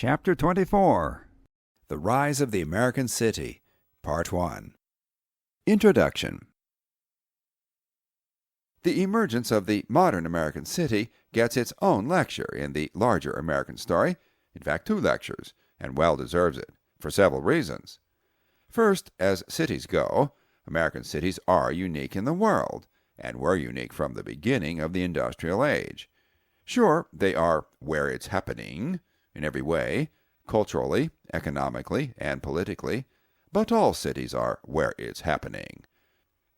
Chapter 24. The Rise of the American City, Part 1. Introduction. The emergence of the modern American city gets its own lecture in the larger American story, in fact 2 lectures, and well deserves it, for several reasons. First, as cities go, American cities are unique in the world, and were unique from the beginning of the industrial age. Sure, they are where it's happening, in every way, culturally, economically, and politically, but all cities are where it's happening.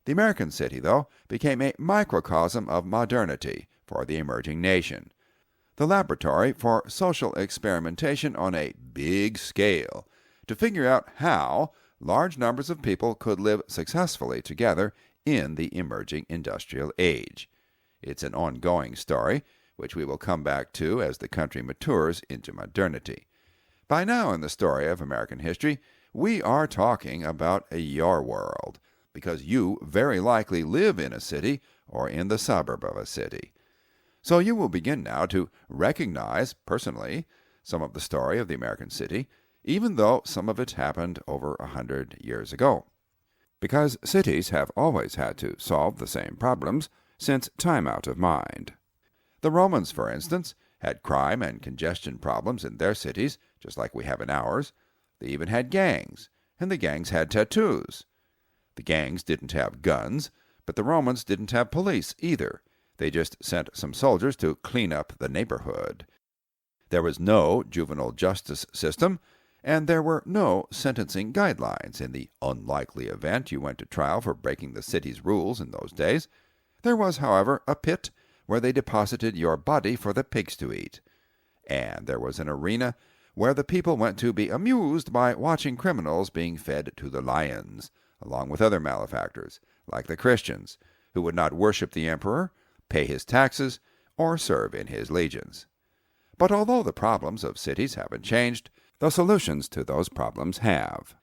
The American city, though, became a microcosm of modernity for the emerging nation, the laboratory for social experimentation on a big scale to figure out how large numbers of people could live successfully together in the emerging industrial age. It's an ongoing story, which we will come back to as the country matures into modernity. By now in the story of American history, we are talking about your world, because you very likely live in a city or in the suburb of a city. So you will begin now to recognize, personally, some of the story of the American city, even though some of it happened over 100 years ago. Because cities have always had to solve the same problems since time out of mind. The Romans, for instance, had crime and congestion problems in their cities, just like we have in ours. They even had gangs, and the gangs had tattoos. The gangs didn't have guns, but the Romans didn't have police either. They just sent some soldiers to clean up the neighborhood. There was no juvenile justice system, and there were no sentencing guidelines in the unlikely event you went to trial for breaking the city's rules in those days. There was, however, a pit where they deposited your body for the pigs to eat. And there was an arena where the people went to be amused by watching criminals being fed to the lions, along with other malefactors, like the Christians, who would not worship the emperor, pay his taxes, or serve in his legions. But although the problems of cities haven't changed, the solutions to those problems have.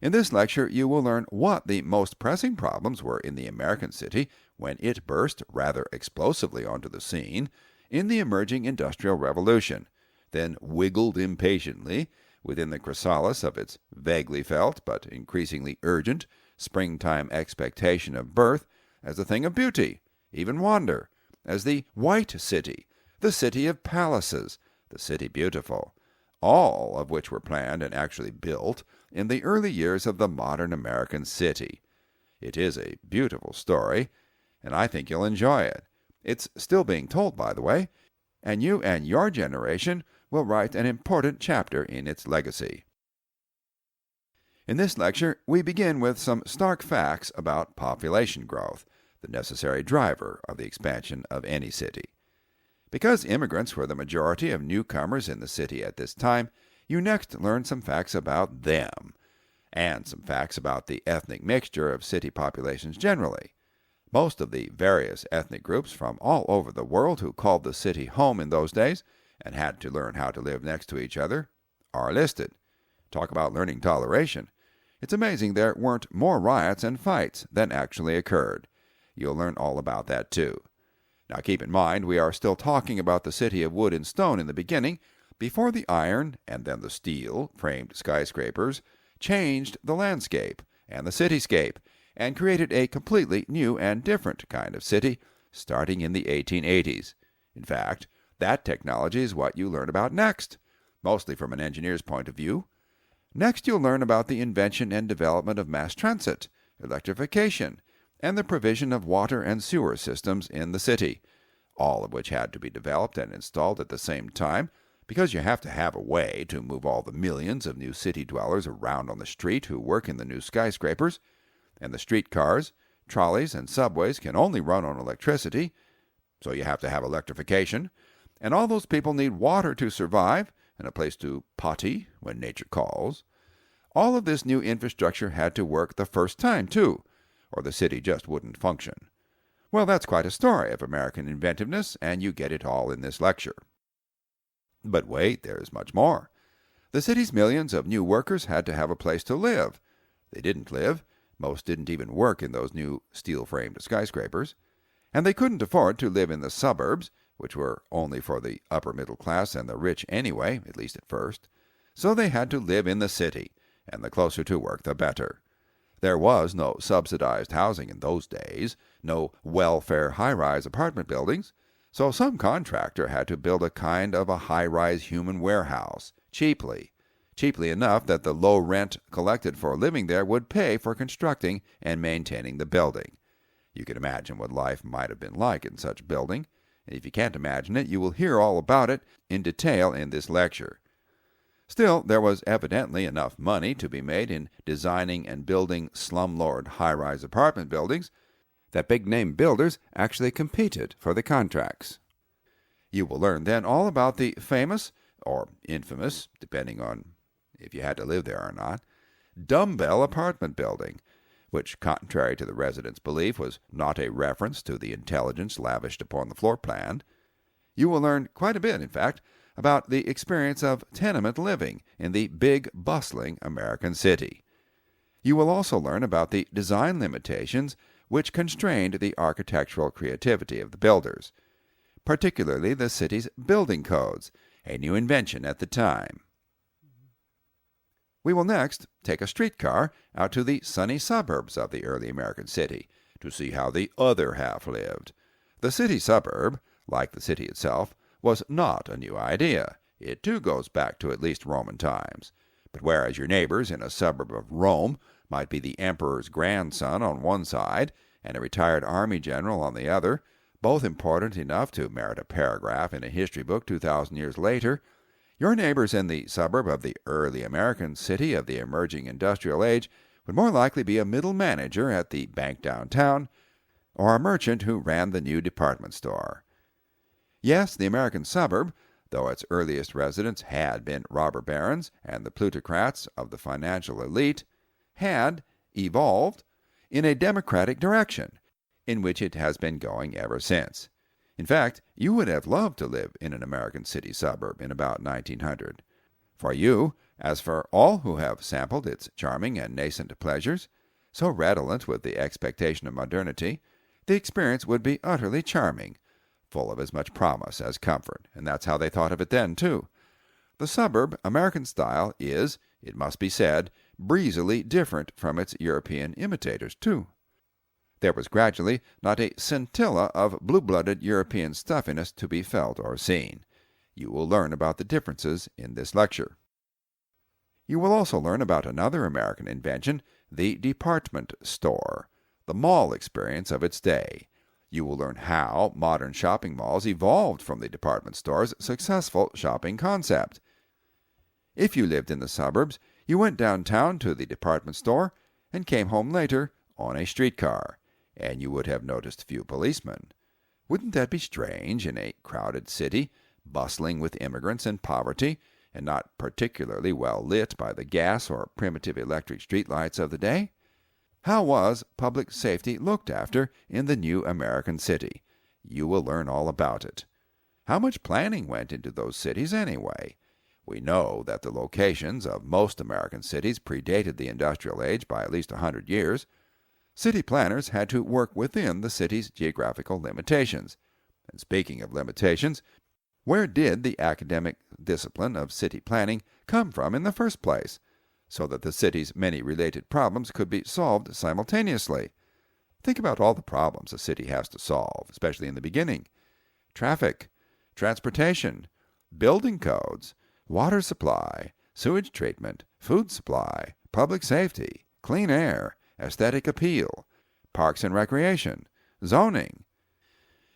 In this lecture, you will learn what the most pressing problems were in the American city when it burst rather explosively onto the scene in the emerging Industrial Revolution, then wiggled impatiently within the chrysalis of its vaguely felt but increasingly urgent springtime expectation of birth as a thing of beauty, even wonder, as the White City, the city of palaces, the city beautiful, all of which were planned and actually built in the early years of the modern American city. It is a beautiful story, and I think you'll enjoy it. It's still being told, by the way, and you and your generation will write an important chapter in its legacy. In this lecture, we begin with some stark facts about population growth, the necessary driver of the expansion of any city. Because immigrants were the majority of newcomers in the city at this time, you next learn some facts about them, and some facts about the ethnic mixture of city populations generally. Most of the various ethnic groups from all over the world who called the city home in those days and had to learn how to live next to each other are listed. Talk about learning toleration. It's amazing there weren't more riots and fights than actually occurred. You'll learn all about that too. Now keep in mind, we are still talking about the city of wood and stone in the beginning, before the iron and then the steel-framed skyscrapers changed the landscape and the cityscape and created a completely new and different kind of city starting in the 1880s. In fact, that technology is what you learn about next, mostly from an engineer's point of view. Next, you'll learn about the invention and development of mass transit, electrification, and the provision of water and sewer systems in the city, all of which had to be developed and installed at the same time, because you have to have a way to move all the millions of new city dwellers around on the street who work in the new skyscrapers, and the streetcars, trolleys, and subways can only run on electricity, so you have to have electrification, and all those people need water to survive and a place to potty when nature calls. All of this new infrastructure had to work the first time, too, or the city just wouldn't function. Well, that's quite a story of American inventiveness, and you get it all in this lecture. But wait, there's much more. The city's millions of new workers had to have a place to live. They didn't live. Most didn't even work in those new steel-framed skyscrapers. And they couldn't afford to live in the suburbs, which were only for the upper middle class and the rich anyway, at least at first. So they had to live in the city, and the closer to work the better. There was no subsidized housing in those days, no welfare high-rise apartment buildings, so some contractor had to build a kind of a high-rise human warehouse, cheaply enough that the low rent collected for living there would pay for constructing and maintaining the building. You can imagine what life might have been like in such a building, and if you can't imagine it, you will hear all about it in detail in this lecture. Still, there was evidently enough money to be made in designing and building slumlord high-rise apartment buildings that big-name builders actually competed for the contracts. You will learn then all about the famous, or infamous, depending on if you had to live there or not, dumbbell apartment building, which, contrary to the residents' belief, was not a reference to the intelligence lavished upon the floor plan. You will learn quite a bit, in fact, about the experience of tenement living in the big, bustling American city. You will also learn about the design limitations which constrained the architectural creativity of the builders, particularly the city's building codes, a new invention at the time. We will next take a streetcar out to the sunny suburbs of the early American city to see how the other half lived. The city suburb, like the city itself, was not a new idea. It too goes back to at least Roman times. But whereas your neighbors in a suburb of Rome might be the emperor's grandson on one side and a retired army general on the other, both important enough to merit a paragraph in a history book 2,000 years later, your neighbors in the suburb of the early American city of the emerging industrial age would more likely be a middle manager at the bank downtown or a merchant who ran the new department store. Yes, the American suburb, though its earliest residents had been robber barons and the plutocrats of the financial elite, had evolved in a democratic direction, in which it has been going ever since. In fact, you would have loved to live in an American city suburb in about 1900. For you, as for all who have sampled its charming and nascent pleasures, so redolent with the expectation of modernity, the experience would be utterly charming, full of as much promise as comfort, and that's how they thought of it then, too. The suburb American style is, it must be said, breezily different from its European imitators, too. There was gradually not a scintilla of blue-blooded European stuffiness to be felt or seen. You will learn about the differences in this lecture. You will also learn about another American invention, the department store, the mall experience of its day. You will learn how modern shopping malls evolved from the department store's successful shopping concept. If you lived in the suburbs, you went downtown to the department store and came home later on a streetcar, and you would have noticed few policemen. Wouldn't that be strange in a crowded city, bustling with immigrants and poverty, and not particularly well lit by the gas or primitive electric streetlights of the day? How was public safety looked after in the new American city? You will learn all about it. How much planning went into those cities anyway? We know that the locations of most American cities predated the industrial age by at least 100 years. City planners had to work within the city's geographical limitations. And speaking of limitations, where did the academic discipline of city planning come from in the first place, so that the city's many related problems could be solved simultaneously? Think about all the problems a city has to solve, especially in the beginning. Traffic, transportation, building codes, water supply, sewage treatment, food supply, public safety, clean air, aesthetic appeal, parks and recreation, zoning.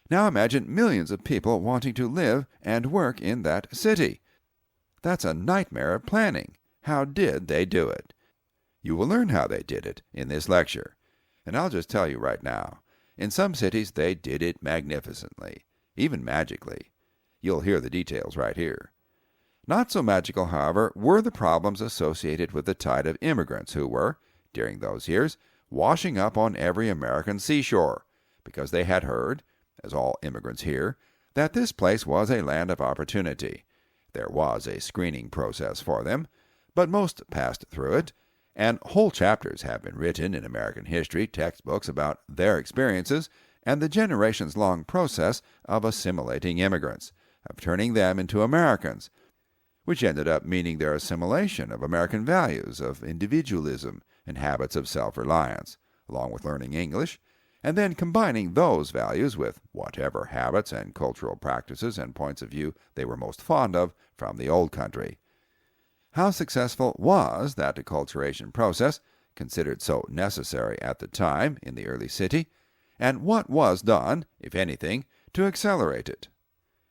Now imagine millions of people wanting to live and work in that city. That's a nightmare of planning. How did they do it? You will learn how they did it in this lecture. And I'll just tell you right now, in some cities they did it magnificently, even magically. You'll hear the details right here. Not so magical, however, were the problems associated with the tide of immigrants who were, during those years, washing up on every American seashore, because they had heard, as all immigrants hear, that this place was a land of opportunity. There was a screening process for them, but most passed through it, and whole chapters have been written in American history textbooks about their experiences and the generations-long process of assimilating immigrants, of turning them into Americans, which ended up meaning their assimilation of American values of individualism and habits of self-reliance, along with learning English, and then combining those values with whatever habits and cultural practices and points of view they were most fond of from the old country. How successful was that acculturation process, considered so necessary at the time in the early city, and what was done, if anything, to accelerate it?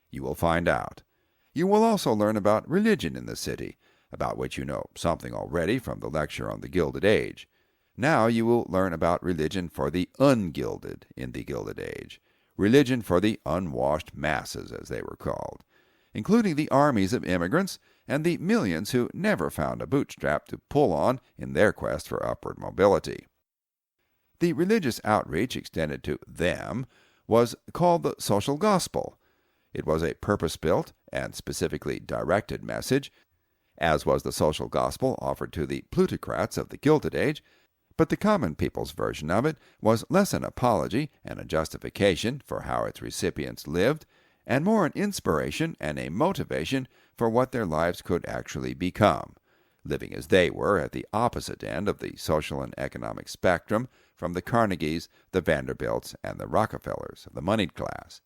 You will find out. You will also learn about religion in the city, about which you know something already from the lecture on the Gilded Age. Now you will learn about religion for the ungilded in the Gilded Age, religion for the unwashed masses, as they were called, including the armies of immigrants and the millions who never found a bootstrap to pull on in their quest for upward mobility. The religious outreach extended to them was called the social gospel. It was a purpose-built and specifically directed message, as was the social gospel offered to the plutocrats of the Gilded Age, but the common people's version of it was less an apology and a justification for how its recipients lived, and more an inspiration and a motivation for what their lives could actually become, living as they were at the opposite end of the social and economic spectrum from the Carnegies, the Vanderbilts, and the Rockefellers of the moneyed class.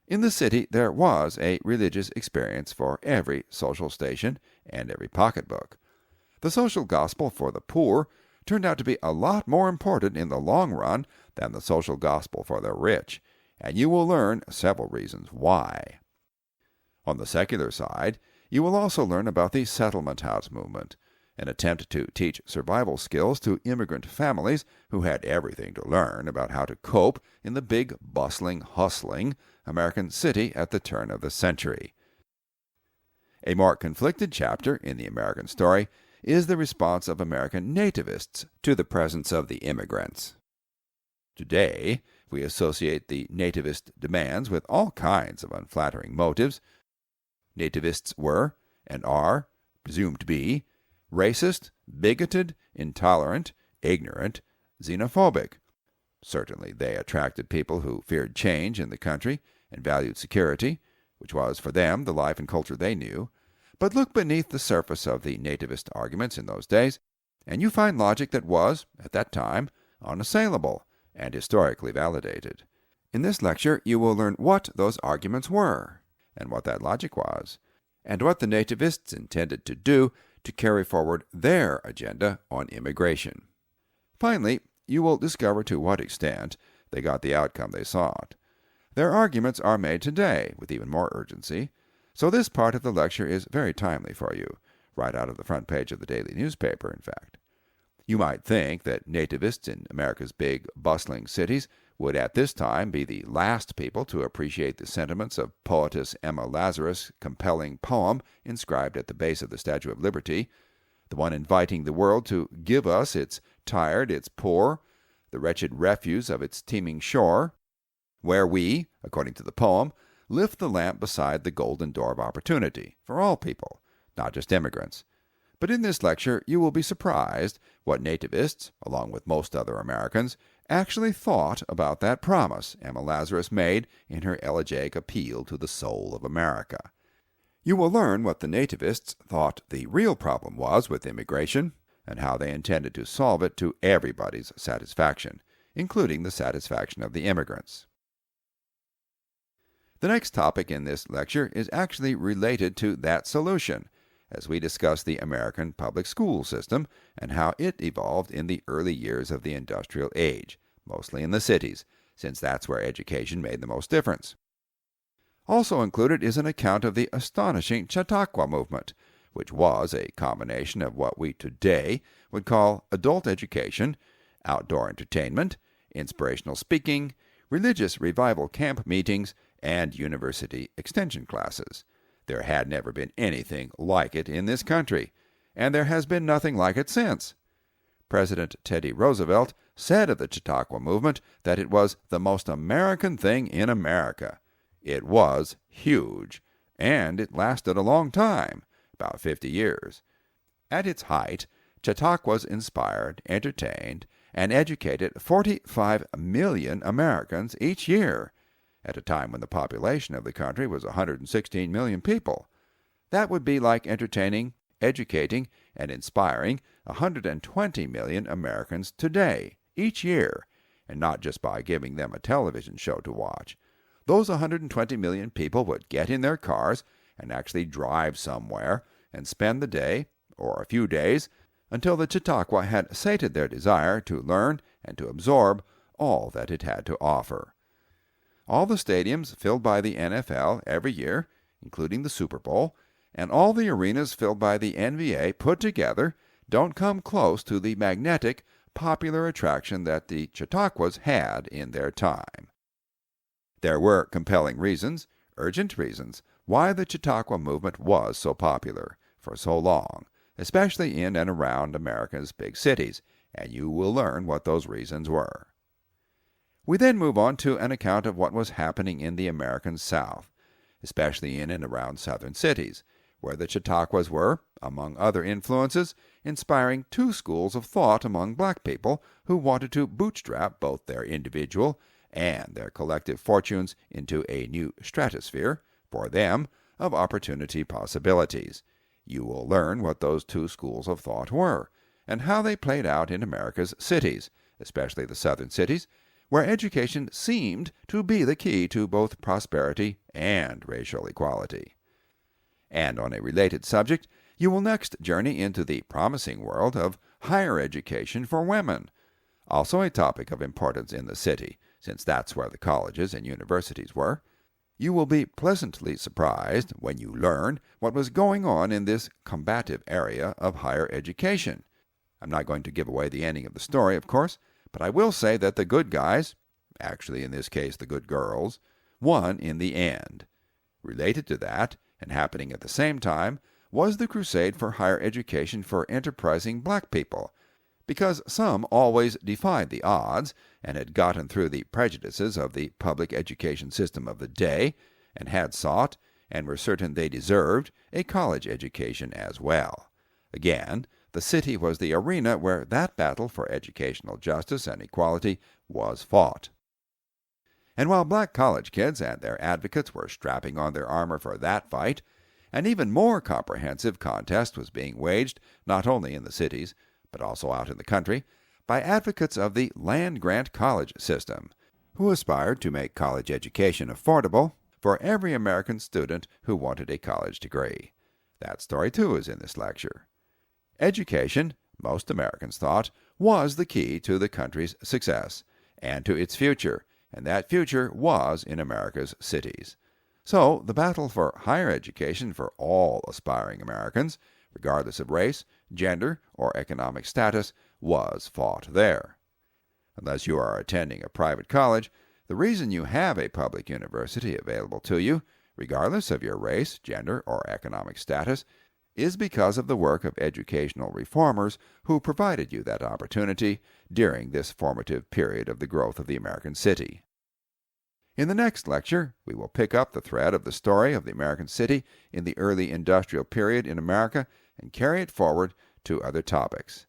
In the city there was a religious experience for every social station and every pocketbook. The social gospel for the poor turned out to be a lot more important in the long run than the social gospel for the rich, and you will learn several reasons why. On the secular side, you will also learn about the settlement house movement, an attempt to teach survival skills to immigrant families who had everything to learn about how to cope in the big, bustling, hustling American city at the turn of the century. A more conflicted chapter in the American story is the response of American nativists to the presence of the immigrants. Today, we associate the nativist demands with all kinds of unflattering motives. Nativists were, and are, presumed to be, racist, bigoted, intolerant, ignorant, xenophobic. Certainly they attracted people who feared change in the country and valued security, which was for them the life and culture they knew. But look beneath the surface of the nativist arguments in those days, and you find logic that was, at that time, unassailable and historically validated. In this lecture, you will learn what those arguments were, and what that logic was, and what the nativists intended to do to carry forward their agenda on immigration. Finally, you will discover to what extent they got the outcome they sought. Their arguments are made today with even more urgency, so this part of the lecture is very timely for you, right out of the front page of the daily newspaper, in fact. You might think that nativists in America's big, bustling cities would at this time be the last people to appreciate the sentiments of poetess Emma Lazarus' compelling poem inscribed at the base of the Statue of Liberty, the one inviting the world to give us its tired, its poor, the wretched refuse of its teeming shore, where we, according to the poem, lift the lamp beside the golden door of opportunity for all people, not just immigrants. But in this lecture you will be surprised what nativists, along with most other Americans, actually thought about that promise Emma Lazarus made in her elegiac appeal to the soul of America. You will learn what the nativists thought the real problem was with immigration, and how they intended to solve it to everybody's satisfaction, including the satisfaction of the immigrants. The next topic in this lecture is actually related to that solution, as we discuss the American public school system and how it evolved in the early years of the industrial age, mostly in the cities, since that's where education made the most difference. Also included is an account of the astonishing Chautauqua movement, which was a combination of what we today would call adult education, outdoor entertainment, inspirational speaking, religious revival camp meetings, and university extension classes. There had never been anything like it in this country, and there has been nothing like it since. President Teddy Roosevelt said of the Chautauqua movement that it was the most American thing in America. It was huge, and it lasted a long time, about 50 years. At its height, Chautauquas inspired, entertained, and educated 45 million Americans each year, at a time when the population of the country was 116 million people. That would be like entertaining, educating, and inspiring 120 million Americans today, each year, and not just by giving them a television show to watch. Those 120 million people would get in their cars and actually drive somewhere and spend the day, or a few days, until the Chautauqua had sated their desire to learn and to absorb all that it had to offer. All the stadiums filled by the NFL every year, including the Super Bowl, and all the arenas filled by the NBA put together don't come close to the magnetic, popular attraction that the Chautauquas had in their time. There were compelling reasons, urgent reasons, why the Chautauqua movement was so popular for so long, especially in and around America's big cities, and you will learn what those reasons were. We then move on to an account of what was happening in the American South, especially in and around southern cities, where the Chautauquas were, among other influences, inspiring two schools of thought among black people who wanted to bootstrap both their individual and their collective fortunes into a new stratosphere, for them, of opportunity possibilities. You will learn what those two schools of thought were, and how they played out in America's cities, especially the southern cities, where education seemed to be the key to both prosperity and racial equality. And on a related subject, you will next journey into the promising world of higher education for women, also a topic of importance in the city, since that's where the colleges and universities were. You will be pleasantly surprised when you learn what was going on in this combative area of higher education. I'm not going to give away the ending of the story, of course, but I will say that the good guys, actually in this case the good girls, won in the end. Related to that, and happening at the same time, was the crusade for higher education for enterprising black people, because some always defied the odds and had gotten through the prejudices of the public education system of the day, and had sought, and were certain they deserved, a college education as well. Again, the city was the arena where that battle for educational justice and equality was fought. And while black college kids and their advocates were strapping on their armor for that fight, an even more comprehensive contest was being waged not only in the cities, but also out in the country, by advocates of the land-grant college system, who aspired to make college education affordable for every American student who wanted a college degree. That story, too, is in this lecture. Education, most Americans thought, was the key to the country's success and to its future, and that future was in America's cities. So the battle for higher education for all aspiring Americans, regardless of race, gender, or economic status, was fought there. Unless you are attending a private college, the reason you have a public university available to you, regardless of your race, gender, or economic status, is because of the work of educational reformers who provided you that opportunity during this formative period of the growth of the American city. In the next lecture, we will pick up the thread of the story of the American city in the early industrial period in America and carry it forward to other topics.